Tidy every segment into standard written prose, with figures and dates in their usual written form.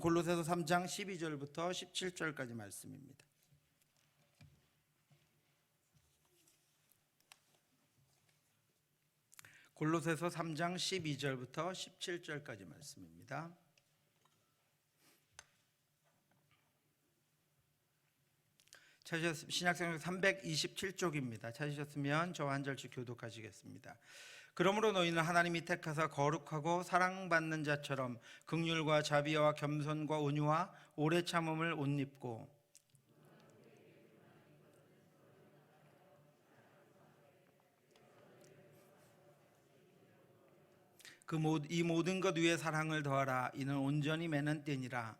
골로새서 3장 12절부터 17절까지 말씀입니다. 골로새서 3장 12절부터 17절까지 말씀입니다. 신약성경 327쪽입니다. 찾으셨으면 저와 한 절씩 교독하시겠습니다. 그러므로 너희는 하나님이 택하사 거룩하고 사랑받는 자처럼 긍휼과 자비와 겸손과 온유와 오래 참음을 옷 입고 이 모든 것 위에 사랑을 더하라. 이는 온전히 매는 때니라.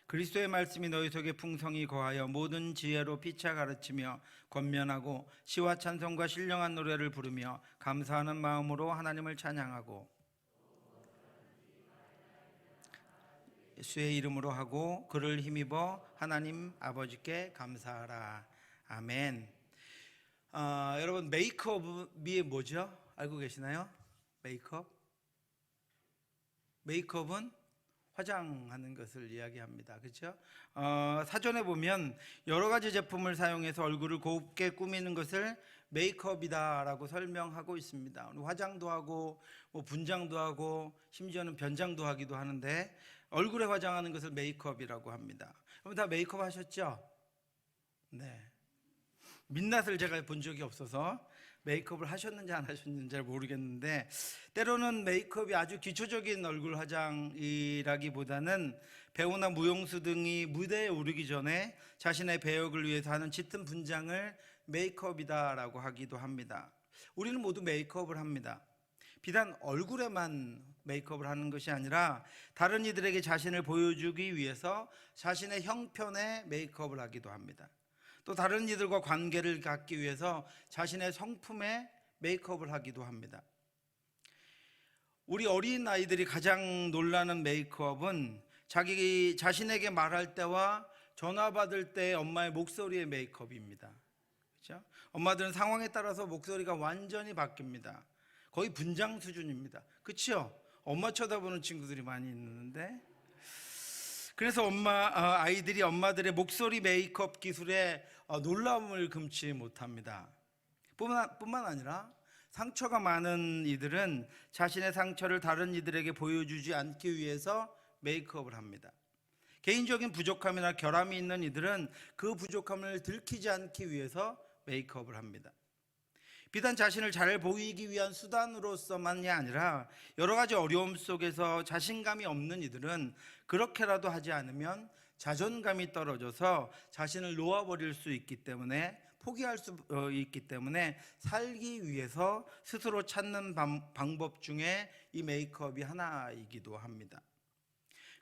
그리스도의 말씀이 너희 속에 풍성히 거하여 모든 지혜로 피차 가르치며 권면하고 시와 찬송과 신령한 노래를 부르며 감사하는 마음으로 하나님을 찬양하고 예수의 이름으로 하고 그를 힘입어 하나님 아버지께 감사하라. 아멘. 여러분, 메이크업이 뭐죠? 알고 계시나요? 메이크업은 화장하는 것을 이야기합니다. 그렇죠? 사전에 보면 여러 가지 제품을 사용해서 얼굴을 곱게 꾸미는 것을 메이크업이다라고 설명하고 있습니다. 화장도 하고 분장도 하고 심지어는 변장도 하기도 하는데 얼굴에 화장하는 것을 메이크업이라고 합니다. 여러분 다 메이크업 하셨죠? 네. 민낯을 제가 본 적이 없어서 메이크업을 하셨는지 안 하셨는지 잘 모르겠는데, 때로는 메이크업이 아주 기초적인 얼굴 화장이라기보다는 배우나 무용수 등이 무대에 오르기 전에 자신의 배역을 위해서 하는 짙은 분장을 메이크업이다라고 하기도 합니다. 우리는 모두 메이크업을 합니다. 비단 얼굴에만 메이크업을 하는 것이 아니라 다른 이들에게 자신을 보여주기 위해서 자신의 형편에 메이크업을 하기도 합니다. 또 다른 이들과 관계를 갖기 위해서 자신의 성품에 메이크업을 하기도 합니다. 우리 어린 아이들이 가장 놀라는 메이크업은 자신에게 말할 때와 전화 받을 때 엄마의 목소리의 메이크업입니다. 그렇죠? 엄마들은 상황에 따라서 목소리가 완전히 바뀝니다. 거의 분장 수준입니다. 그렇죠? 엄마 쳐다보는 친구들이 많이 있는데, 그래서 아이들이 엄마들의 목소리 메이크업 기술에 놀라움을 금치 못합니다. 뿐만 아니라 상처가 많은 이들은 자신의 상처를 다른 이들에게 보여주지 않기 위해서 메이크업을 합니다. 개인적인 부족함이나 결함이 있는 이들은 그 부족함을 들키지 않기 위해서 메이크업을 합니다. 비단 자신을 잘 보이기 위한 수단으로서만이 아니라 여러 가지 어려움 속에서 자신감이 없는 이들은 그렇게라도 하지 않으면 자존감이 떨어져서 자신을 놓아버릴 수 있기 때문에, 포기할 수 있기 때문에 살기 위해서 스스로 찾는 방법 중에 이 메이크업이 하나이기도 합니다.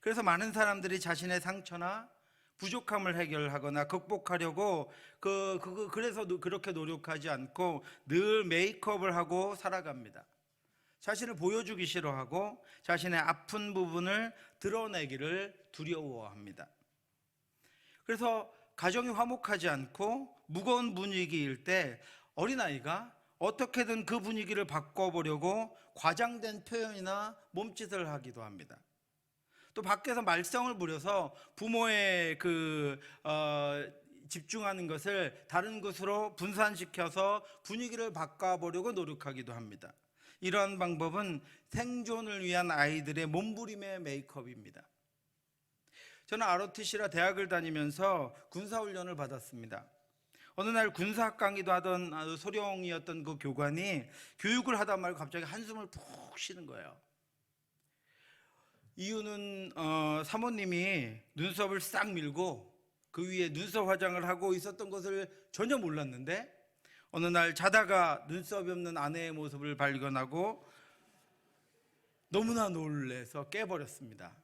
그래서 많은 사람들이 자신의 상처나 부족함을 해결하거나 극복하려고 그래서 그렇게 노력하지 않고 늘 메이크업을 하고 살아갑니다. 자신을 보여주기 싫어하고 자신의 아픈 부분을 드러내기를 두려워합니다. 그래서 가정이 화목하지 않고 무거운 분위기일 때 어린아이가 어떻게든 그 분위기를 바꿔보려고 과장된 표현이나 몸짓을 하기도 합니다. 또 밖에서 말썽을 부려서 부모의 집중하는 것을 다른 곳으로 분산시켜서 분위기를 바꿔보려고 노력하기도 합니다. 이러한 방법은 생존을 위한 아이들의 몸부림의 메이크업입니다. 저는 ROTC라 대학을 다니면서 군사훈련을 받았습니다. 어느 날 군사학 강의도 하던 소령이었던 그 교관이 교육을 하다 말고 갑자기 한숨을 푹 쉬는 거예요. 이유는 사모님이 눈썹을 싹 밀고 그 위에 눈썹 화장을 하고 있었던 것을 전혀 몰랐는데, 어느 날 자다가 눈썹이 없는 아내의 모습을 발견하고 너무나 놀래서 깨버렸습니다.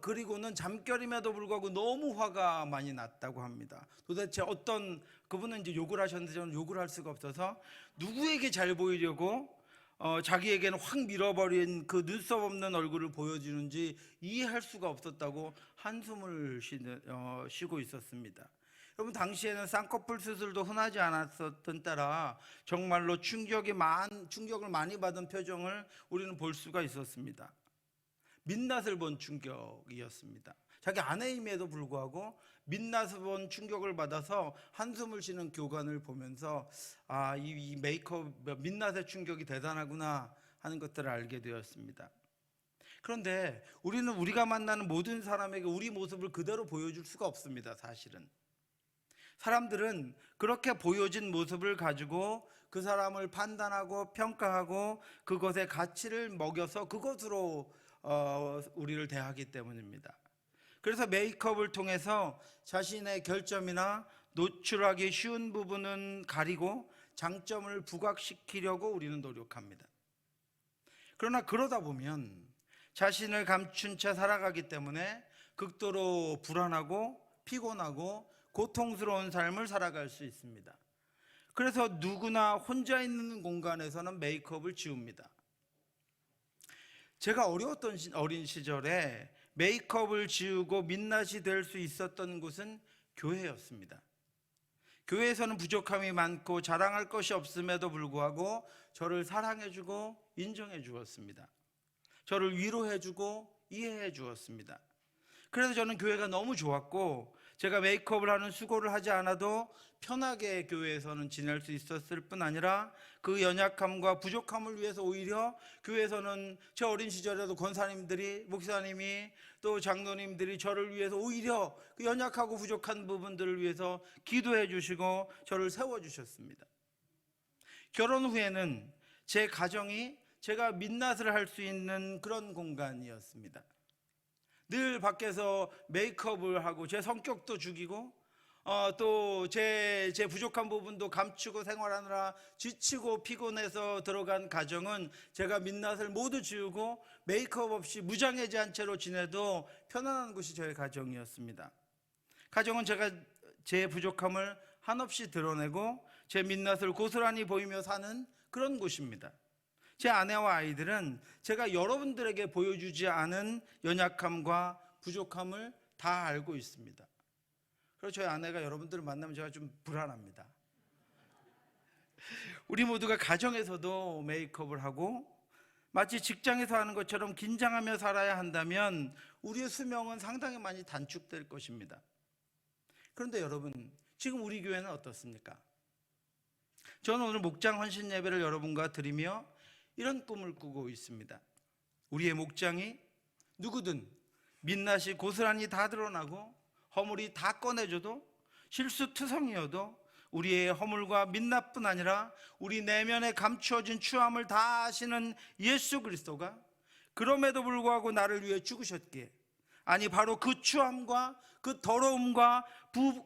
그리고는 잠결임에도 불구하고 너무 화가 많이 났다고 합니다. 도대체 그분은 이제 욕을 하셨는데 저는 욕을 할 수가 없어서 누구에게 잘 보이려고 자기에게는 확 밀어버린 그 눈썹 없는 얼굴을 보여주는지 이해할 수가 없었다고 한숨을 쉬고 있었습니다. 여러분, 당시에는 쌍꺼풀 수술도 흔하지 않았었던 때라 정말로 충격을 많이 받은 표정을 우리는 볼 수가 있었습니다. 민낯을 본 충격이었습니다. 자기 아내임에도 불구하고 민낯을 본 충격을 받아서 한숨을 쉬는 교관을 보면서 이 메이크업, 민낯의 충격이 대단하구나 하는 것들을 알게 되었습니다. 그런데 우리는 우리가 만나는 모든 사람에게 우리 모습을 그대로 보여줄 수가 없습니다. 사실은 사람들은 그렇게 보여진 모습을 가지고 그 사람을 판단하고 평가하고 그것의 가치를 먹여서 그것으로 우리를 대하기 때문입니다. 그래서 메이크업을 통해서 자신의 결점이나 노출하기 쉬운 부분은 가리고 장점을 부각시키려고 우리는 노력합니다. 그러나 그러다 보면 자신을 감춘 채 살아가기 때문에 극도로 불안하고 피곤하고 고통스러운 삶을 살아갈 수 있습니다. 그래서 누구나 혼자 있는 공간에서는 메이크업을 지웁니다. 제가 어려웠던 어린 시절에 메이크업을 지우고 민낯이 될 수 있었던 곳은 교회였습니다. 교회에서는 부족함이 많고 자랑할 것이 없음에도 불구하고 저를 사랑해주고 인정해 주었습니다. 저를 위로해주고 이해해 주었습니다. 그래서 저는 교회가 너무 좋았고 제가 메이크업을 하는 수고를 하지 않아도 편하게 교회에서는 지낼 수 있었을 뿐 아니라 그 연약함과 부족함을 위해서 오히려 교회에서는 제 어린 시절에도 권사님들이, 목사님이, 또 장로님들이 저를 위해서 오히려 그 연약하고 부족한 부분들을 위해서 기도해 주시고 저를 세워주셨습니다. 결혼 후에는 제 가정이 제가 민낯을 할 수 있는 그런 공간이었습니다. 늘 밖에서 메이크업을 하고 제 성격도 죽이고 또 제 부족한 부분도 감추고 생활하느라 지치고 피곤해서 들어간 가정은 제가 민낯을 모두 지우고 메이크업 없이 무장해제한 채로 지내도 편안한 곳이 저의 가정이었습니다. 가정은 제가 제 부족함을 한없이 드러내고 제 민낯을 고스란히 보이며 사는 그런 곳입니다. 제 아내와 아이들은 제가 여러분들에게 보여주지 않은 연약함과 부족함을 다 알고 있습니다. 그래서 저희 아내가 여러분들을 만나면 제가 좀 불안합니다. 우리 모두가 가정에서도 메이크업을 하고 마치 직장에서 하는 것처럼 긴장하며 살아야 한다면 우리의 수명은 상당히 많이 단축될 것입니다. 그런데 여러분, 지금 우리 교회는 어떻습니까? 저는 오늘 목장 헌신 예배를 여러분과 드리며 이런 꿈을 꾸고 있습니다. 우리의 목장이 누구든 민낯이 고스란히 다 드러나고 허물이 다 꺼내줘도 실수투성이어도 우리의 허물과 민낯뿐 아니라 우리 내면에 감추어진 추함을 다 아시는 예수 그리스도가 그럼에도 불구하고 나를 위해 죽으셨기에, 아니 바로 그 추함과 그 더러움과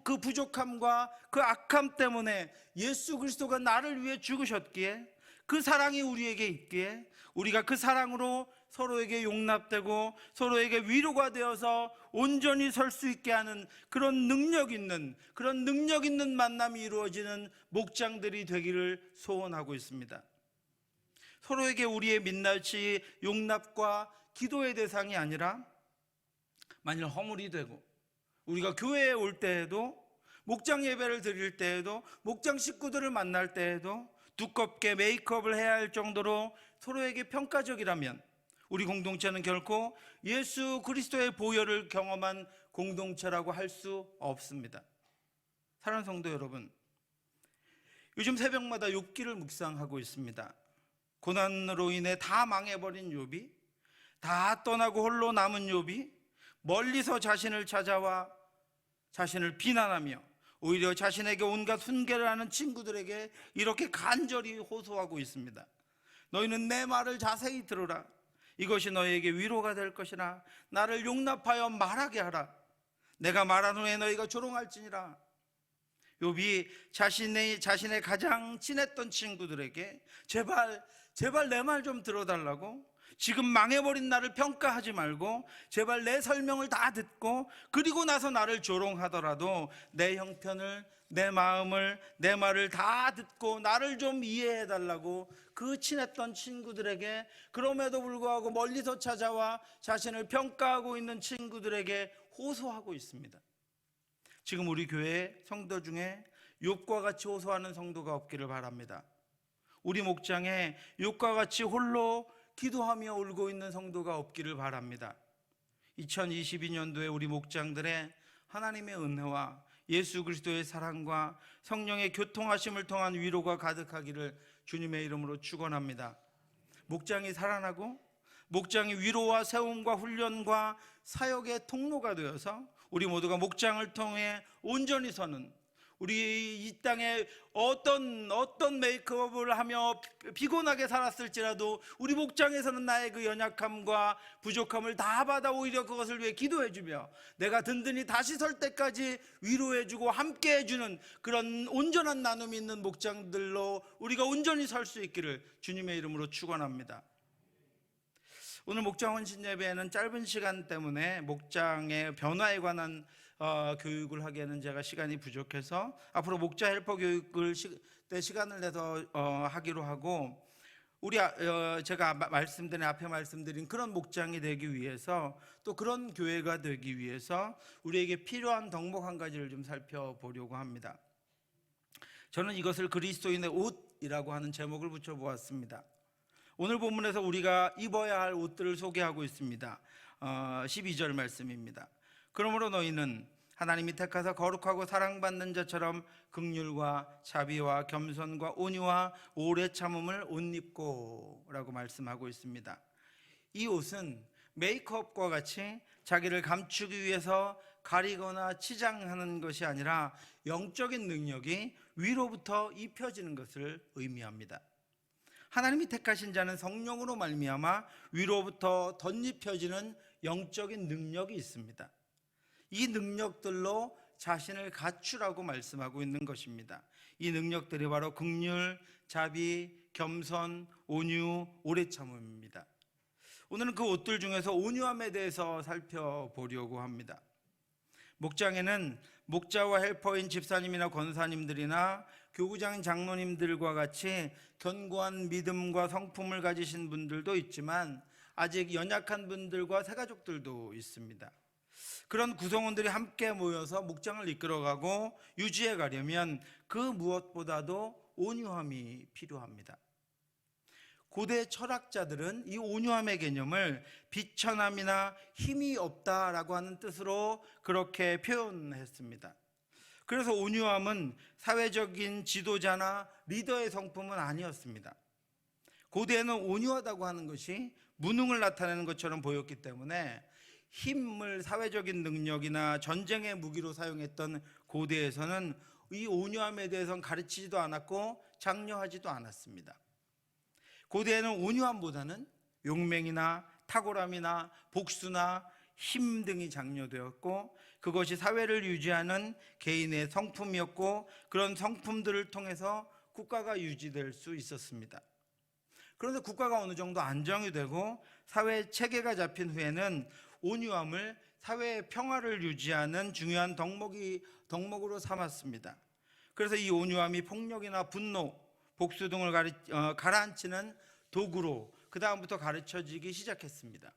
그 부족함과 그 악함 때문에 예수 그리스도가 나를 위해 죽으셨기에, 그 사랑이 우리에게 있기에 우리가 그 사랑으로 서로에게 용납되고 서로에게 위로가 되어서 온전히 설 수 있게 하는 그런 능력 있는 만남이 이루어지는 목장들이 되기를 소원하고 있습니다. 서로에게 우리의 민낯이 용납과 기도의 대상이 아니라 만일 허물이 되고 우리가 교회에 올 때에도, 목장 예배를 드릴 때에도, 목장 식구들을 만날 때에도 두껍게 메이크업을 해야 할 정도로 서로에게 평가적이라면 우리 공동체는 결코 예수 그리스도의 보혈을 경험한 공동체라고 할 수 없습니다. 사랑하는 성도 여러분, 요즘 새벽마다 욥기를 묵상하고 있습니다. 고난으로 인해 다 망해버린 욥이, 다 떠나고 홀로 남은 욥이 멀리서 자신을 찾아와 자신을 비난하며 오히려 자신에게 온갖 훈계를 하는 친구들에게 이렇게 간절히 호소하고 있습니다. 너희는 내 말을 자세히 들으라. 이것이 너희에게 위로가 될 것이나 나를 용납하여 말하게 하라. 내가 말한 후에 너희가 조롱할지니라. 욥이 자신의 가장 친했던 친구들에게 제발 내 말 좀 들어달라고, 지금 망해버린 나를 평가하지 말고 제발 내 설명을 다 듣고 그리고 나서 나를 조롱하더라도 내 형편을, 내 마음을, 내 말을 다 듣고 나를 좀 이해해달라고 그 친했던 친구들에게, 그럼에도 불구하고 멀리서 찾아와 자신을 평가하고 있는 친구들에게 호소하고 있습니다. 지금 우리 교회 성도 중에 욥과 같이 호소하는 성도가 없기를 바랍니다. 우리 목장에 욥과 같이 홀로 기도하며 울고 있는 성도가 없기를 바랍니다. 2022년도에 우리 목장들의 하나님의 은혜와 예수 그리스도의 사랑과 성령의 교통하심을 통한 위로가 가득하기를 주님의 이름으로 축원합니다. 목장이 살아나고 목장이 위로와 세움과 훈련과 사역의 통로가 되어서 우리 모두가 목장을 통해 온전히 서는, 우리 이 땅에 어떤 메이크업을 하며 피곤하게 살았을지라도 우리 목장에서는 나의 그 연약함과 부족함을 다 받아 오히려 그것을 위해 기도해주며 내가 든든히 다시 설 때까지 위로해주고 함께해주는 그런 온전한 나눔이 있는 목장들로 우리가 온전히 설 수 있기를 주님의 이름으로 축원합니다. 오늘 목장 헌신 예배에는 짧은 시간 때문에 목장의 변화에 관한 교육을 하기에는 제가 시간이 부족해서 앞으로 목자 헬퍼 교육을 시간을 내서 하기로 하고, 제가 앞에 말씀드린 그런 목장이 되기 위해서, 또 그런 교회가 되기 위해서 우리에게 필요한 덕목 한 가지를 좀 살펴보려고 합니다. 저는 이것을 그리스도인의 옷이라고 하는 제목을 붙여보았습니다. 오늘 본문에서 우리가 입어야 할 옷들을 소개하고 있습니다. 12절 말씀입니다. 그러므로 너희는 하나님이 택하사 거룩하고 사랑받는 자처럼 긍휼과 자비와 겸손과 온유와 오래 참음을 옷 입고 라고 말씀하고 있습니다. 이 옷은 메이크업과 같이 자기를 감추기 위해서 가리거나 치장하는 것이 아니라 영적인 능력이 위로부터 입혀지는 것을 의미합니다. 하나님이 택하신 자는 성령으로 말미암아 위로부터 덧입혀지는 영적인 능력이 있습니다. 이 능력들로 자신을 갖추라고 말씀하고 있는 것입니다. 이 능력들이 바로 긍휼, 자비, 겸손, 온유, 오래 참음입니다. 오늘은 그 옷들 중에서 온유함에 대해서 살펴보려고 합니다. 목장에는 목자와 헬퍼인 집사님이나 권사님들이나 교구장 장로님들과 같이 견고한 믿음과 성품을 가지신 분들도 있지만 아직 연약한 분들과 새가족들도 있습니다. 그런 구성원들이 함께 모여서 목장을 이끌어가고 유지해 가려면 그 무엇보다도 온유함이 필요합니다. 고대 철학자들은 이 온유함의 개념을 비천함이나 힘이 없다라고 하는 뜻으로 그렇게 표현했습니다. 그래서 온유함은 사회적인 지도자나 리더의 성품은 아니었습니다. 고대에는 온유하다고 하는 것이 무능을 나타내는 것처럼 보였기 때문에 힘을 사회적인 능력이나 전쟁의 무기로 사용했던 고대에서는 이 온유함에 대해서는 가르치지도 않았고 장려하지도 않았습니다. 고대에는 온유함보다는 용맹이나 탁월함이나 복수나 힘 등이 장려되었고, 그것이 사회를 유지하는 개인의 성품이었고, 그런 성품들을 통해서 국가가 유지될 수 있었습니다. 그런데 국가가 어느 정도 안정이 되고 사회 체계가 잡힌 후에는 온유함을 사회의 평화를 유지하는 중요한 덕목으로 삼았습니다. 그래서 이 온유함이 폭력이나 분노, 복수 등을 가라앉히는 도구로 그 다음부터 가르쳐지기 시작했습니다.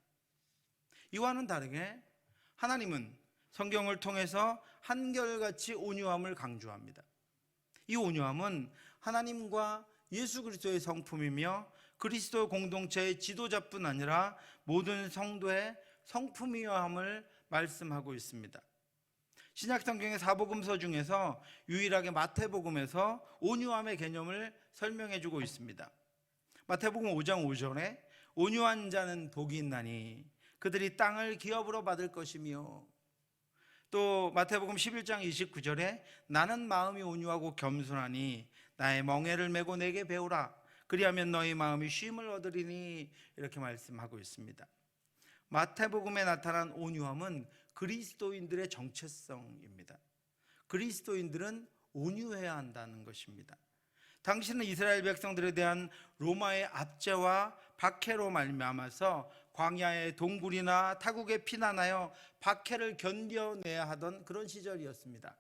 이와는 다르게 하나님은 성경을 통해서 한결같이 온유함을 강조합니다. 이 온유함은 하나님과 예수 그리스도의 성품이며 그리스도 공동체의 지도자뿐 아니라 모든 성도의 성품이어야 함을 말씀하고 있습니다. 신약 성경의 사복음서 중에서 유일하게 마태복음에서 온유함의 개념을 설명해 주고 있습니다. 마태복음 5장 5절에 온유한 자는 복이 있나니 그들이 땅을 기업으로 받을 것이며, 또 마태복음 11장 29절에 나는 마음이 온유하고 겸손하니 나의 멍에를 메고 내게 배우라 그리하면 너희 마음이 쉼을 얻으리니, 이렇게 말씀하고 있습니다. 마태복음에 나타난 온유함은 그리스도인들의 정체성입니다. 그리스도인들은 온유해야 한다는 것입니다. 당신은 이스라엘 백성들에 대한 로마의 압제와 박해로 말미암아서 광야의 동굴이나 타국에 피난하여 박해를 견뎌내야 하던 그런 시절이었습니다.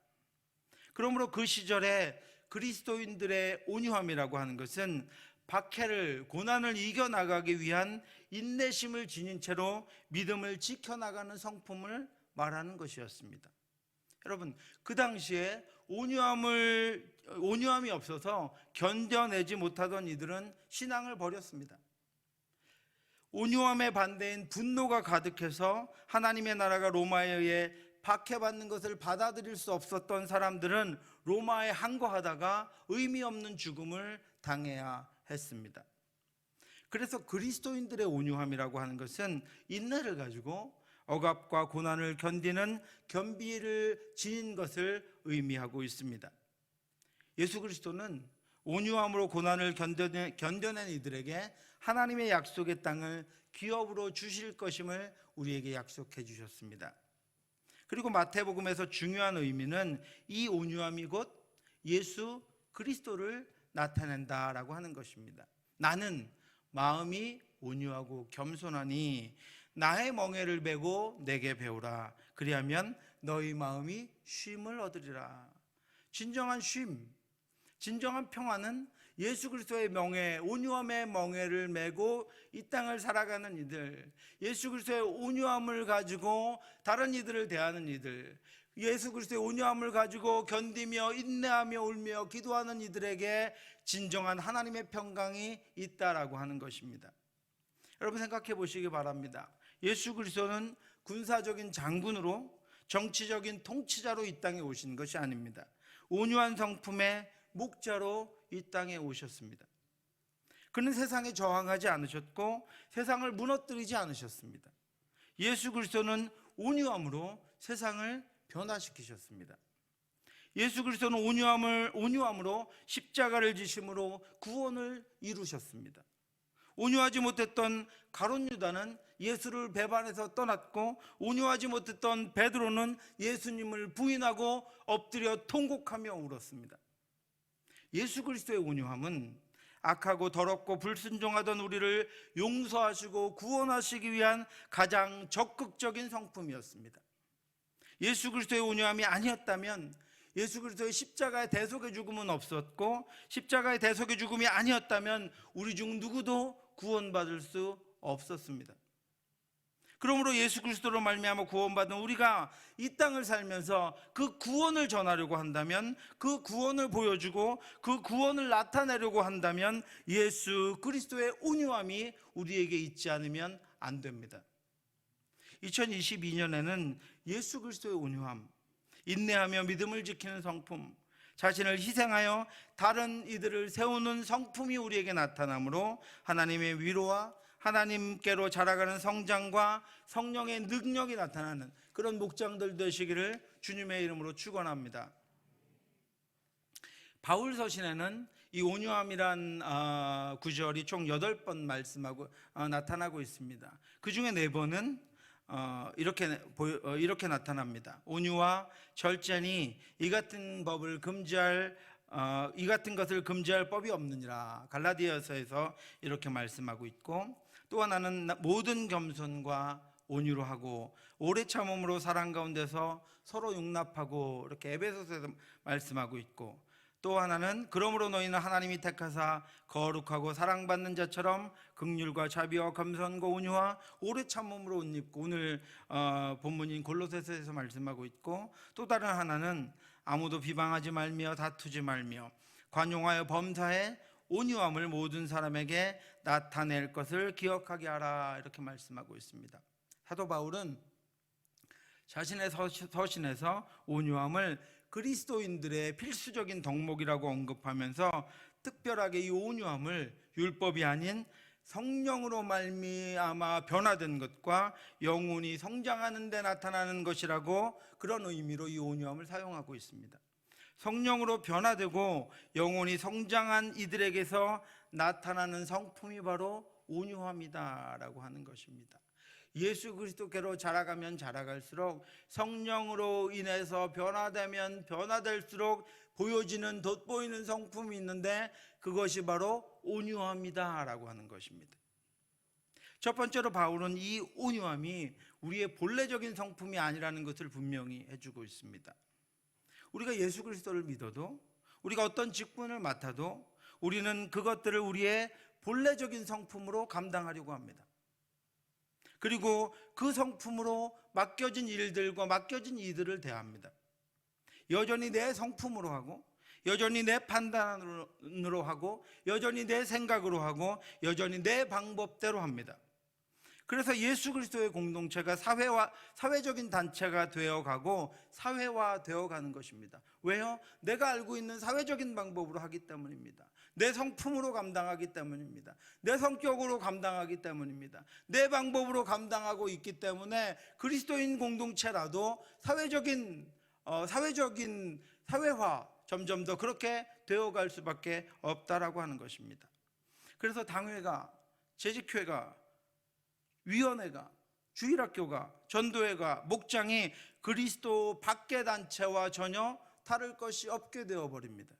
그러므로 그 시절에 그리스도인들의 온유함이라고 하는 것은 박해를, 고난을 이겨나가기 위한 인내심을 지닌 채로 믿음을 지켜나가는 성품을 말하는 것이었습니다. 여러분, 그 당시에 온유함이 없어서 견뎌내지 못하던 이들은 신앙을 버렸습니다. 온유함의 반대인 분노가 가득해서 하나님의 나라가 로마에 의해 박해받는 것을 받아들일 수 없었던 사람들은 로마에 항거하다가 의미 없는 죽음을 당해야 했습니다. 그래서 그리스도인들의 온유함이라고 하는 것은 인내를 가지고 억압과 고난을 견디는 겸비를 지닌 것을 의미하고 있습니다. 예수 그리스도는 온유함으로 고난을 견뎌낸 이들에게 하나님의 약속의 땅을 기업으로 주실 것임을 우리에게 약속해 주셨습니다. 그리고 마태복음에서 중요한 의미는 이 온유함이 곧 예수 그리스도를 나타낸다라고 하는 것입니다. 나는 마음이 온유하고 겸손하니 나의 멍에를 메고 내게 배우라. 그리하면 너희 마음이 쉼을 얻으리라. 진정한 쉼, 진정한 평안은 예수 그리스도의 멍에, 온유함의 멍에를 메고 이 땅을 살아가는 이들, 예수 그리스도의 온유함을 가지고 다른 이들을 대하는 이들, 예수 그리스도의 온유함을 가지고 견디며 인내하며 울며 기도하는 이들에게 진정한 하나님의 평강이 있다라고 하는 것입니다. 여러분 생각해 보시기 바랍니다. 예수 그리스도는 군사적인 장군으로 정치적인 통치자로 이 땅에 오신 것이 아닙니다. 온유한 성품의 목자로 이 땅에 오셨습니다. 그는 세상에 저항하지 않으셨고 세상을 무너뜨리지 않으셨습니다. 예수 그리스도는 온유함으로 세상을 변화시키셨습니다. 예수 그리스도는 온유함으로 십자가를 지심으로 구원을 이루셨습니다. 온유하지 못했던 가룟 유다는 예수를 배반해서 떠났고, 온유하지 못했던 베드로는 예수님을 부인하고 엎드려 통곡하며 울었습니다. 예수 그리스도의 온유함은 악하고 더럽고 불순종하던 우리를 용서하시고 구원하시기 위한 가장 적극적인 성품이었습니다. 예수 그리스도의 온유함이 아니었다면 예수 그리스도의 십자가의 대속의 죽음은 없었고, 십자가의 대속의 죽음이 아니었다면 우리 중 누구도 구원받을 수 없었습니다. 그러므로 예수 그리스도로 말미암아 구원받은 우리가 이 땅을 살면서 그 구원을 전하려고 한다면, 그 구원을 보여주고 그 구원을 나타내려고 한다면 예수 그리스도의 온유함이 우리에게 있지 않으면 안 됩니다. 2022년에는 예수 그리스도의 온유함, 인내하며 믿음을 지키는 성품, 자신을 희생하여 다른 이들을 세우는 성품이 우리에게 나타나므로 하나님의 위로와 하나님께로 자라가는 성장과 성령의 능력이 나타나는 그런 목장들 되시기를 주님의 이름으로 축원합니다. 바울 서신에는 이 온유함이란 구절이 총 8번 말씀하고 나타나고 있습니다. 그 중에 4번은 이렇게 나타납니다. 온유와 절제니 이 같은 것을 금지할 법이 없느니라. 갈라디아서에서 이렇게 말씀하고 있고, 또 하나는 모든 겸손과 온유로 하고 오래 참음으로 사랑 가운데서 서로 용납하고, 이렇게 에베소서에서 말씀하고 있고, 또 하나는 그러므로 너희는 하나님이 택하사 거룩하고 사랑받는 자처럼 긍휼과 자비와 겸손과 온유와 오래 참음으로 옷 입고, 오늘 본문인 골로새서에서 말씀하고 있고, 또 다른 하나는 아무도 비방하지 말며 다투지 말며 관용하여 범사에 온유함을 모든 사람에게 나타낼 것을 기억하게 하라. 이렇게 말씀하고 있습니다. 사도 바울은 자신의 서신에서 온유함을 그리스도인들의 필수적인 덕목이라고 언급하면서 특별하게 이 온유함을 율법이 아닌 성령으로 말미암아 변화된 것과 영혼이 성장하는 데 나타나는 것이라고, 그런 의미로 이 온유함을 사용하고 있습니다. 성령으로 변화되고 영혼이 성장한 이들에게서 나타나는 성품이 바로 온유함이다라고 하는 것입니다. 예수 그리스도께로 자라가면 자라갈수록, 성령으로 인해서 변화되면 변화될수록 보여지는, 돋보이는 성품이 있는데 그것이 바로 온유함이다라고 하는 것입니다. 첫 번째로 바울은 이 온유함이 우리의 본래적인 성품이 아니라는 것을 분명히 해주고 있습니다. 우리가 예수 그리스도를 믿어도, 우리가 어떤 직분을 맡아도 우리는 그것들을 우리의 본래적인 성품으로 감당하려고 합니다. 그리고 그 성품으로 맡겨진 일들과 맡겨진 이들을 대합니다. 여전히 내 성품으로 하고, 여전히 내 판단으로 하고, 여전히 내 생각으로 하고, 여전히 내 방법대로 합니다. 그래서 예수 그리스도의 공동체가 사회적인 단체가 되어가고 사회화되어 가는 것입니다. 왜요? 내가 알고 있는 사회적인 방법으로 하기 때문입니다. 내 성품으로 감당하기 때문입니다. 내 성격으로 감당하기 때문입니다. 내 방법으로 감당하고 있기 때문에 그리스도인 공동체라도 사회적인 사회화 점점 더 그렇게 되어갈 수밖에 없다라고 하는 것입니다. 그래서 당회가, 재직회가, 위원회가, 주일학교가, 전도회가, 목장이 그리스도 밖의 단체와 전혀 다를 것이 없게 되어버립니다.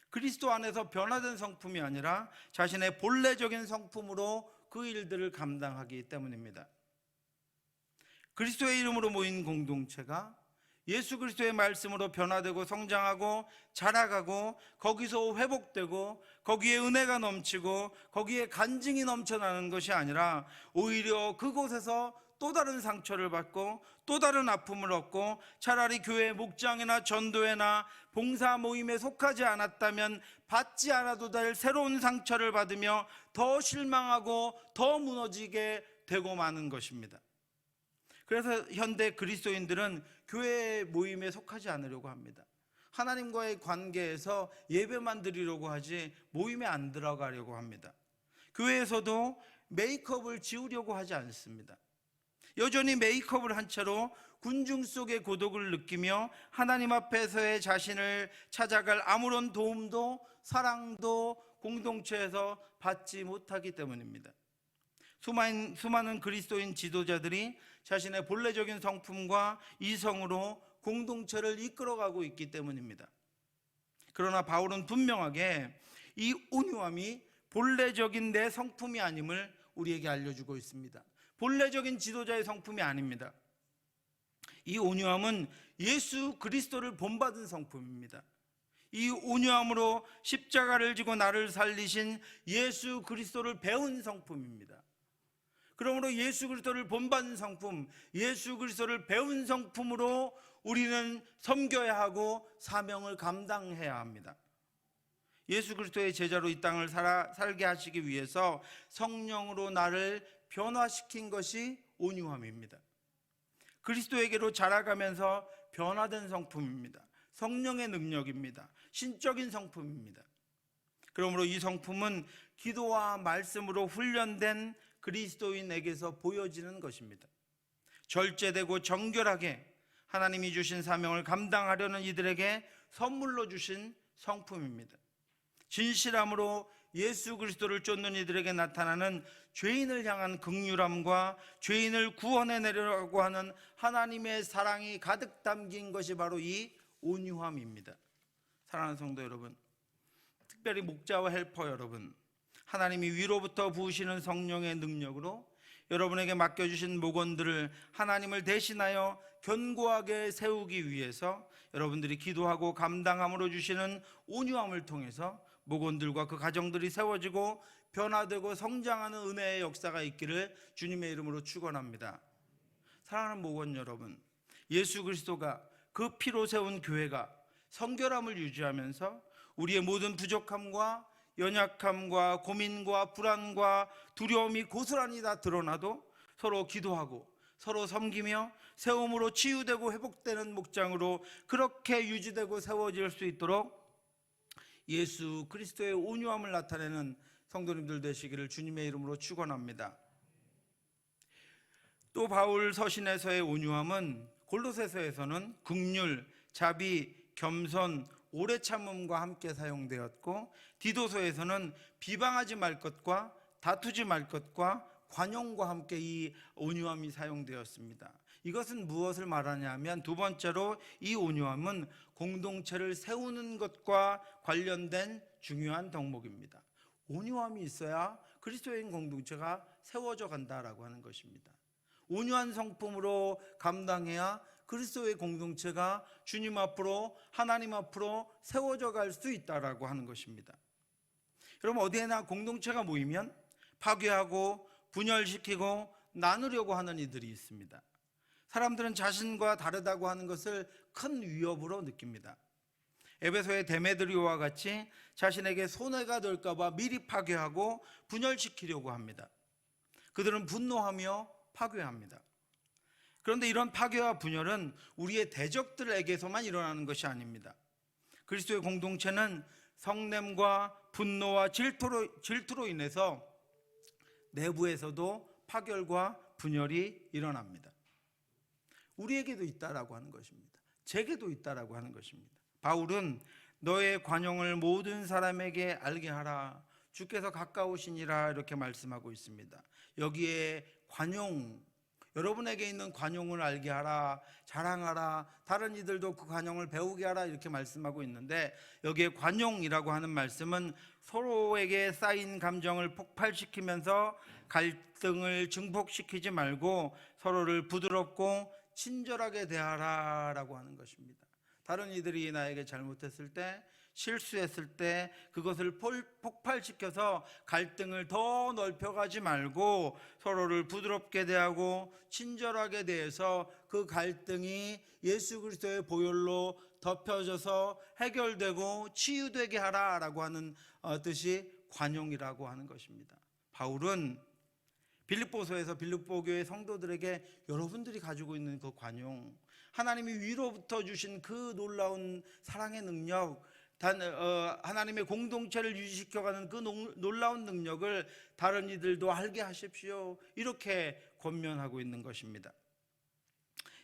그리스도 안에서 변화된 성품이 아니라 자신의 본래적인 성품으로 그 일들을 감당하기 때문입니다. 그리스도의 이름으로 모인 공동체가 예수 그리스도의 말씀으로 변화되고 성장하고 자라가고 거기서 회복되고 거기에 은혜가 넘치고 거기에 간증이 넘쳐나는 것이 아니라 오히려 그곳에서 또 다른 상처를 받고 또 다른 아픔을 얻고 차라리 교회 목장이나 전도회나 봉사 모임에 속하지 않았다면 받지 않아도 될 새로운 상처를 받으며 더 실망하고 더 무너지게 되고 마는 것입니다. 그래서 현대 그리스도인들은 교회 모임에 속하지 않으려고 합니다. 하나님과의 관계에서 예배만 드리려고 하지 모임에 안 들어가려고 합니다. 교회에서도 메이크업을 지우려고 하지 않습니다. 여전히 메이크업을 한 채로 군중 속의 고독을 느끼며 하나님 앞에서의 자신을 찾아갈 아무런 도움도 사랑도 공동체에서 받지 못하기 때문입니다. 수많은 그리스도인 지도자들이 자신의 본래적인 성품과 이성으로 공동체를 이끌어가고 있기 때문입니다. 그러나 바울은 분명하게 이 온유함이 본래적인 내 성품이 아님을 우리에게 알려주고 있습니다. 본래적인 지도자의 성품이 아닙니다. 이 온유함은 예수 그리스도를 본받은 성품입니다. 이 온유함으로 십자가를 지고 나를 살리신 예수 그리스도를 배운 성품입니다. 그러므로 예수 그리스도를 본받은 성품, 예수 그리스도를 배운 성품으로 우리는 섬겨야 하고 사명을 감당해야 합니다. 예수 그리스도의 제자로 이 땅을 살게 하시기 위해서 성령으로 나를 변화시킨 것이 온유함입니다. 그리스도에게로 자라가면서 변화된 성품입니다. 성령의 능력입니다. 신적인 성품입니다. 그러므로 이 성품은 기도와 말씀으로 훈련된 그리스도인에게서 보여지는 것입니다. 절제되고 정결하게 하나님이 주신 사명을 감당하려는 이들에게 선물로 주신 성품입니다. 진실함으로 예수 그리스도를 쫓는 이들에게 나타나는 죄인을 향한 긍휼함과 죄인을 구원해내려고 하는 하나님의 사랑이 가득 담긴 것이 바로 이 온유함입니다. 사랑하는 성도 여러분, 특별히 목자와 헬퍼 여러분, 하나님이 위로부터 부으시는 성령의 능력으로 여러분에게 맡겨주신 목원들을 하나님을 대신하여 견고하게 세우기 위해서 여러분들이 기도하고 감당함으로 주시는 온유함을 통해서 목원들과 그 가정들이 세워지고 변화되고 성장하는 은혜의 역사가 있기를 주님의 이름으로 축원합니다. 사랑하는 목원 여러분, 예수 그리스도가 그 피로 세운 교회가 성결함을 유지하면서 우리의 모든 부족함과 연약함과 고민과 불안과 두려움이 고스란히 다 드러나도 서로 기도하고 서로 섬기며 세움으로 치유되고 회복되는 목장으로 그렇게 유지되고 세워질 수 있도록 예수 그리스도의 온유함을 나타내는 성도님들 되시기를 주님의 이름으로 축원합니다. 또 바울 서신에서의 온유함은 골로새서에서는 긍휼, 자비, 겸손, 오래 참음과 함께 사용되었고 디도서에서는 비방하지 말 것과 다투지 말 것과 관용과 함께 이 온유함이 사용되었습니다. 이것은 무엇을 말하냐면 두 번째로 이 온유함은 공동체를 세우는 것과 관련된 중요한 덕목입니다. 온유함이 있어야 그리스도인 공동체가 세워져 간다라고 하는 것입니다. 온유한 성품으로 감당해야 그리스도의 공동체가 주님 앞으로 하나님 앞으로 세워져 갈 수 있다라고 하는 것입니다. 여러분, 어디에나 공동체가 모이면 파괴하고 분열시키고 나누려고 하는 이들이 있습니다. 사람들은 자신과 다르다고 하는 것을 큰 위협으로 느낍니다. 에베소의 데메드리오와 같이 자신에게 손해가 될까 봐 미리 파괴하고 분열시키려고 합니다. 그들은 분노하며 파괴합니다. 그런데 이런 파괴와 분열은 우리의 대적들에게서만 일어나는 것이 아닙니다. 그리스도의 공동체는 성냄과 분노와 질투로 인해서 내부에서도 파결과 분열이 일어납니다. 우리에게도 있다라고 하는 것입니다. 제게도 있다라고 하는 것입니다. 바울은 너의 관용을 모든 사람에게 알게 하라, 주께서 가까우시니라, 이렇게 말씀하고 있습니다. 여기에 관용, 여러분에게 있는 관용을 알게 하라, 자랑하라, 다른 이들도 그 관용을 배우게 하라, 이렇게 말씀하고 있는데, 여기에 관용이라고 하는 말씀은 서로에게 쌓인 감정을 폭발시키면서 갈등을 증폭시키지 말고 서로를 부드럽고 친절하게 대하라라고 하는 것입니다. 다른 이들이 나에게 잘못했을 때, 실수했을 때 그것을 폭발시켜서 갈등을 더 넓혀가지 말고 서로를 부드럽게 대하고 친절하게 대해서 그 갈등이 예수 그리스도의 보혈로 덮여져서 해결되고 치유되게 하라라고 하는 뜻이 관용이라고 하는 것입니다. 바울은 빌립보서에서 빌립보 교회 성도들에게 여러분들이 가지고 있는 그 관용, 하나님이 위로부터 주신 그 놀라운 사랑의 능력, 하나님의 공동체를 유지시켜가는 그 놀라운 능력을 다른 이들도 알게 하십시오, 이렇게 권면하고 있는 것입니다.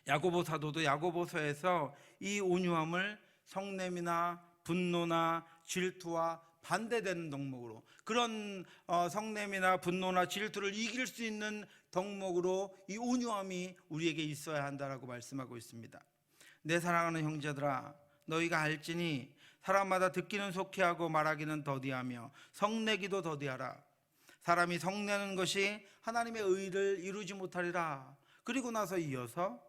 야고보 사도도 야고보서에서 이 온유함을 성냄이나 분노나 질투와 반대되는 덕목으로, 그런 성냄이나 분노나 질투를 이길 수 있는 덕목으로 이 온유함이 우리에게 있어야 한다라고 말씀하고 있습니다. 내 사랑하는 형제들아, 너희가 알지니 사람마다 듣기는 속히하고 말하기는 더디하며 성내기도 더디하라. 사람이 성내는 것이 하나님의 의를 이루지 못하리라. 그리고 나서 이어서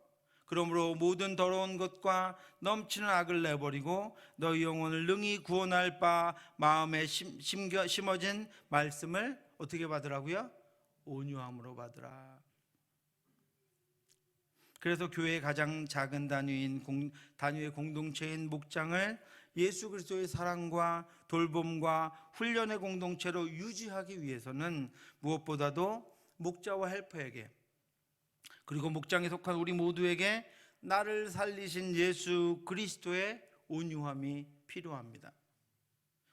그러므로 모든 더러운 것과 넘치는 악을 내버리고 너희 영혼을 능히 구원할 바 마음에 심어진 말씀을 어떻게 받으라고요? 온유함으로 받으라. 그래서 교회의 가장 작은 단위의 공동체인 목장을 예수 그리스도의 사랑과 돌봄과 훈련의 공동체로 유지하기 위해서는 무엇보다도 목자와 헬퍼에게, 그리고 목장에 속한 우리 모두에게 나를 살리신 예수 그리스도의 온유함이 필요합니다.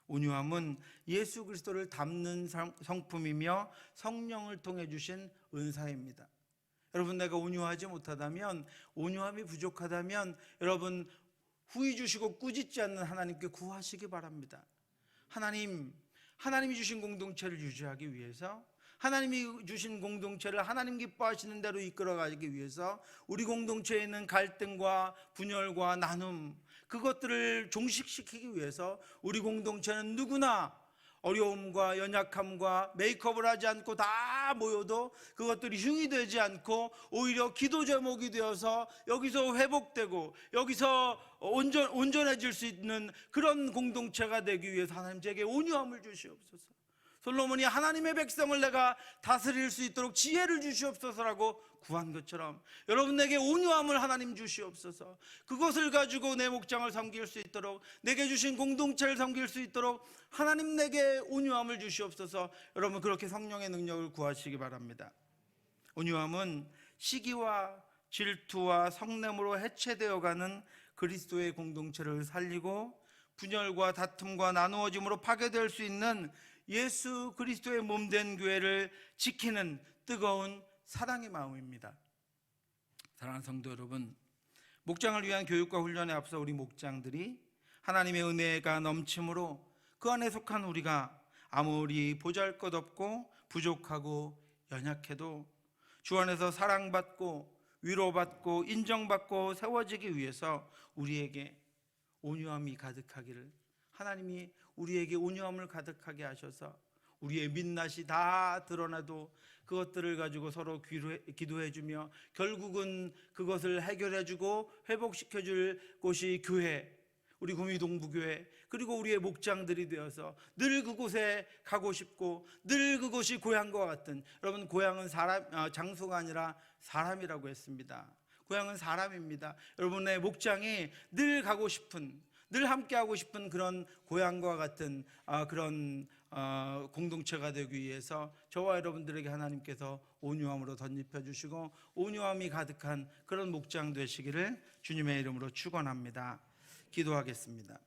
온유함은 예수 그리스도를 담는 성품이며 성령을 통해 주신 은사입니다. 여러분, 내가 온유하지 못하다면, 온유함이 부족하다면 여러분 후히 주시고 꾸짖지 않는 하나님께 구하시기 바랍니다. 하나님이 주신 공동체를 유지하기 위해서, 하나님이 주신 공동체를 하나님 기뻐하시는 대로 이끌어가기 위해서 우리 공동체에 있는 갈등과 분열과 나눔, 그것들을 종식시키기 위해서 우리 공동체는 누구나 어려움과 연약함과 메이크업을 하지 않고 다 모여도 그것들이 흉이 되지 않고 오히려 기도 제목이 되어서 여기서 회복되고 여기서 온전해질 수 있는 그런 공동체가 되기 위해서 하나님 제게 온유함을 주시옵소서. 솔로몬이 하나님의 백성을 내가 다스릴 수 있도록 지혜를 주시옵소서라고 구한 것처럼 여러분에게 온유함을 하나님 주시옵소서. 그것을 가지고 내 목장을 섬길 수 있도록, 내게 주신 공동체를 섬길 수 있도록 하나님 내게 온유함을 주시옵소서. 여러분, 그렇게 성령의 능력을 구하시기 바랍니다. 온유함은 시기와 질투와 성냄으로 해체되어가는 그리스도의 공동체를 살리고 분열과 다툼과 나누어짐으로 파괴될 수 있는 예수 그리스도의 몸된 교회를 지키는 뜨거운 사랑의 마음입니다. 사랑하는 성도 여러분, 목장을 위한 교육과 훈련에 앞서 우리 목장들이 하나님의 은혜가 넘침으로 그 안에 속한 우리가 아무리 보잘것없고 부족하고 연약해도 주 안에서 사랑받고 위로받고 인정받고 세워지기 위해서 우리에게 온유함이 가득하기를, 하나님이 우리에게 온유함을 가득하게 하셔서 우리의 민낯이 다 드러나도 그것들을 가지고 서로 기도해주며 결국은 그것을 해결해주고 회복시켜줄 곳이 교회, 우리 구미동부교회, 그리고 우리의 목장들이 되어서 늘 그곳에 가고 싶고 늘 그곳이 고향과 같은, 여러분 고향은 장소가 아니라 사람이라고 했습니다. 고향은 사람입니다. 여러분의 목장이 늘 가고 싶은, 늘 함께하고 싶은 그런 고향과 같은 그런 공동체가 되기 위해서 저와 여러분들에게 하나님께서 온유함으로 덧입혀 주시고 온유함이 가득한 그런 목장 되시기를 주님의 이름으로 축원합니다. 기도하겠습니다.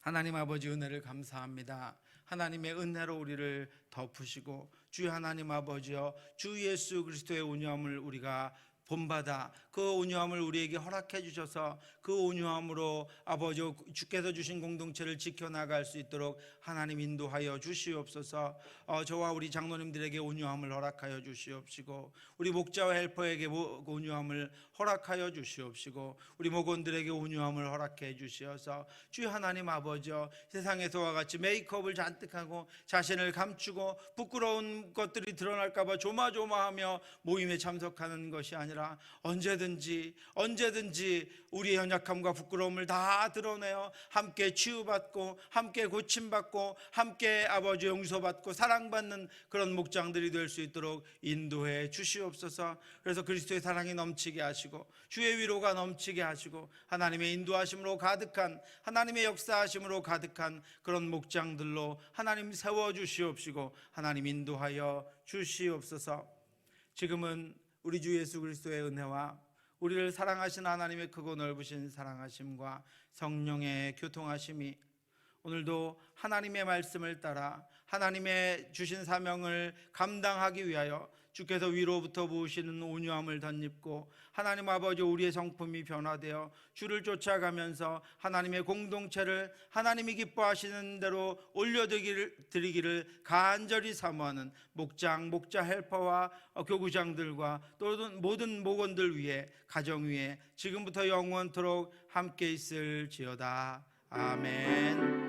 하나님 아버지, 은혜를 감사합니다. 하나님의 은혜로 우리를 덮으시고 주 하나님 아버지여, 주 예수 그리스도의 온유함을 우리가 본받아 그 온유함을 우리에게 허락해 주셔서 그 온유함으로 아버지 주께서 주신 공동체를 지켜나갈 수 있도록 하나님 인도하여 주시옵소서. 저와 우리 장로님들에게 온유함을 허락하여 주시옵시고 우리 목자와 헬퍼에게 온유함을 허락하여 주시옵시고 우리 목원들에게 온유함을 허락해 주시어서 주 하나님 아버지여, 세상에서와 같이 메이크업을 잔뜩 하고 자신을 감추고 부끄러운 것들이 드러날까 봐 조마조마하며 모임에 참석하는 것이 아니라 언제든지 우리의 연약함과 부끄러움을 다 드러내어 함께 치유받고 함께 고침받고 함께 아버지 용서받고 사랑받는 그런 목장들이 될 수 있도록 인도해 주시옵소서. 그래서 그리스도의 사랑이 넘치게 하시고 주의 위로가 넘치게 하시고 하나님의 인도하심으로 가득한, 하나님의 역사하심으로 가득한 그런 목장들로 하나님 세워주시옵시고 하나님 인도하여 주시옵소서. 지금은 우리 주 예수 그리스도의 은혜와 우리를 사랑하신 하나님의 크고 넓으신 사랑하심과 성령의 교통하심이 오늘도 하나님의 말씀을 따라 하나님의 주신 사명을 감당하기 위하여 주께서 위로부터 부으시는 온유함을 덧입고 하나님 아버지 우리의 성품이 변화되어 주를 쫓아가면서 하나님의 공동체를 하나님이 기뻐하시는 대로 올려드리기를 간절히 사모하는 목자 헬퍼와 교구장들과 또 모든 목원들 위에, 가정 위에 지금부터 영원토록 함께 있을지어다. 아멘.